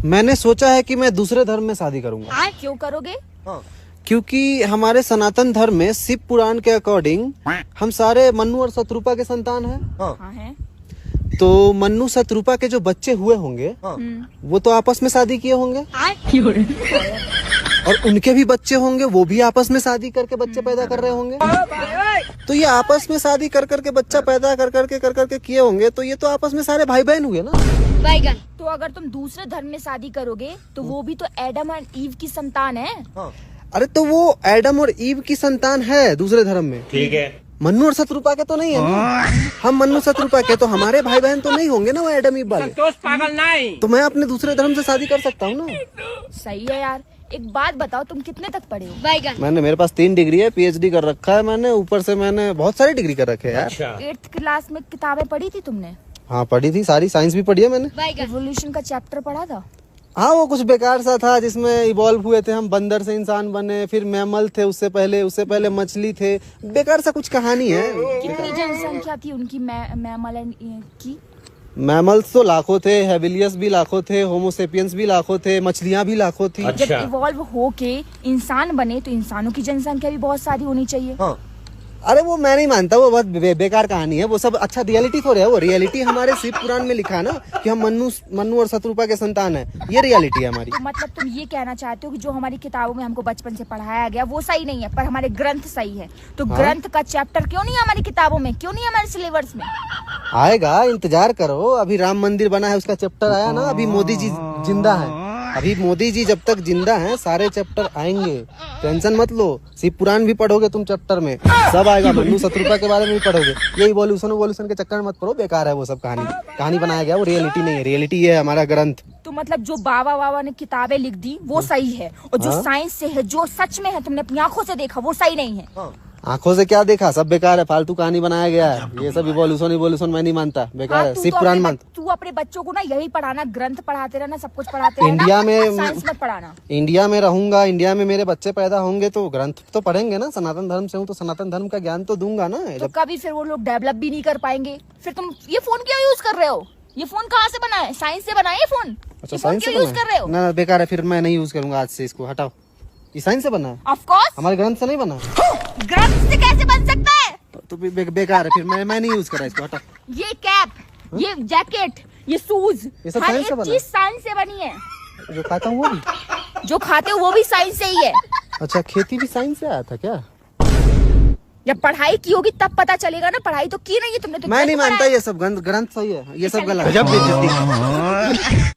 मैंने सोचा है कि मैं दूसरे धर्म में शादी करूंगा। क्यों करोगे? क्योंकि हमारे सनातन धर्म में शिव पुराण के अकॉर्डिंग हम सारे मन्नु और शत्रुपा के संतान हैं। हाँ है। तो मन्नु शत्रुपा के जो बच्चे हुए होंगे वो तो आपस में शादी किए होंगे और उनके भी बच्चे होंगे, वो भी आपस में शादी करके बच्चे पैदा कर रहे होंगे। तो ये आपस में शादी कर करके बच्चा पैदा कर करके किए होंगे, तो ये तो आपस में सारे भाई बहन हुए ना। तो अगर तुम दूसरे धर्म में शादी करोगे तो वो भी तो एडम और ईव की संतान है। अरे तो वो एडम और ईव की संतान है दूसरे धर्म में, ठीक है। मन्नु और शत्रुपा के तो नहीं है ना। हम मन्नु शत्रुपा के तो हमारे भाई बहन तो नहीं होंगे ना वो एडम ईव वाले। पागल नहीं। तो मैं अपने दूसरे धर्म से शादी कर सकता हूँ ना। सही है यार। एक बात बताओ, तुम कितने तक पढ़े हो? मैंने, मेरे पास 3 डिग्री है, PhD कर रखा है मैंने, ऊपर से मैंने बहुत सारी डिग्री कर रखे हैं यार। 8th क्लास में किताबें पढ़ी थी तुमने? हाँ पढ़ी थी, सारी साइंस भी पढ़ी है मैंने। एवोल्यूशन का चैप्टर पढ़ा था? हाँ वो कुछ बेकार सा था जिसमें इवॉल्व हुए थे हम, बंदर से इंसान बने, फिर मैमल थे, उससे पहले मछली थे, बेकार सा कुछ कहानी है। कितनी जनसंख्या थी उनकी मैमल की? मैमल्स तो लाखों थे, हेबिलियस भी लाखों थे, होमोसेपियंस भी लाखों थे, मछलियाँ भी लाखों थी। जब इवॉल्व होके इंसान बने तो इंसानों की जनसंख्या भी बहुत सारी होनी चाहिए। हाँ। अरे वो मैं नहीं मानता, वो बहुत बेकार कहानी है वो सब। अच्छा रियलिटी थोड़ी है वो, रियलिटी हमारे शिव पुराण में लिखा है ना कि हम मन्नु और शत्रुपा के संतान है, ये रियलिटी है हमारी। तो मतलब तुम ये कहना चाहते हो कि जो हमारी किताबों में हमको बचपन से पढ़ाया गया वो सही नहीं है, पर हमारे ग्रंथ सही है। तो हाँ? ग्रंथ का चैप्टर क्यों नहीं है हमारी किताबों में, क्यों नहीं है हमारे सिलेबस में? आएगा, इंतजार करो। अभी राम मंदिर बना है, उसका चैप्टर आया ना। अभी मोदी जी जिंदा है, अभी मोदी जी जब तक जिंदा हैं सारे चैप्टर आएंगे, टेंशन मत लो। शिव पुराण भी पढ़ोगे तुम चैप्टर में, सब आएगा। मन्नु शत्रुपा के बारे में भी पढ़ोगे। ये इवोल्यूशन के चक्कर में मत पढ़ो, बेकार है वो सब कहानी बनाया गया, वो रियलिटी नहीं है। रियलिटी है हमारा ग्रंथ। तो मतलब जो बाबा ने किताबें लिख दी वो सही है, और जो साइंस से है, जो सच में है, तुमने अपनी आंखों से देखा, वो सही नहीं है। आंखों से क्या देखा, सब बेकार है, फालतू कहानी बनाया गया है। ये सब इवोल्यूशन मैं नहीं मानता, बेकार है। शिव पुराण मानता। तू अपने बच्चों को ना यही पढ़ाना, ग्रंथ पढ़ाते रहना, सब कुछ पढ़ाते रहना। इंडिया में साइंस मत पढ़ाना। इंडिया में रहूंगा, इंडिया में मेरे बच्चे पैदा होंगे तो ग्रंथ तो पढ़ेंगे ना। सनातन धर्म से हूँ तो सनातन धर्म का ज्ञान तो दूंगा ना। तो कभी फिर वो लोग डेवलप भी नहीं कर पाएंगे। फिर तुम ये फोन क्यों यूज कर रहे हो? ये फोन कहाँ से बना है? साइंस से बना है ये फोन? अच्छा साइंस से यूज कर रहे हो? ना बेकार है, फिर मैं नहीं यूज करूंगा आज से, इसको हटाओ। ये साइंस से बना है? Of course. हमारे ग्रंथ से नहीं बना। ग्रंथ से कैसे बन सकता है? तो बेकार है, फिर मैं नहीं यूज करा इसको, हटाओ। ये कैप, ये जैकेट, ये शूज, ये सब हर साइंस से एक बना चीज साइंस से बनी है। जो खाता हूँ वो भी? जो खाते हो वो भी साइंस से ही है। अच्छा खेती भी साइंस से आया था क्या? जब पढ़ाई की होगी तब पता चलेगा ना। पढ़ाई तो की नहीं है तुमने। तो मैं नहीं मानता ये सब ग्रंथ सही है, ये सब गलत है।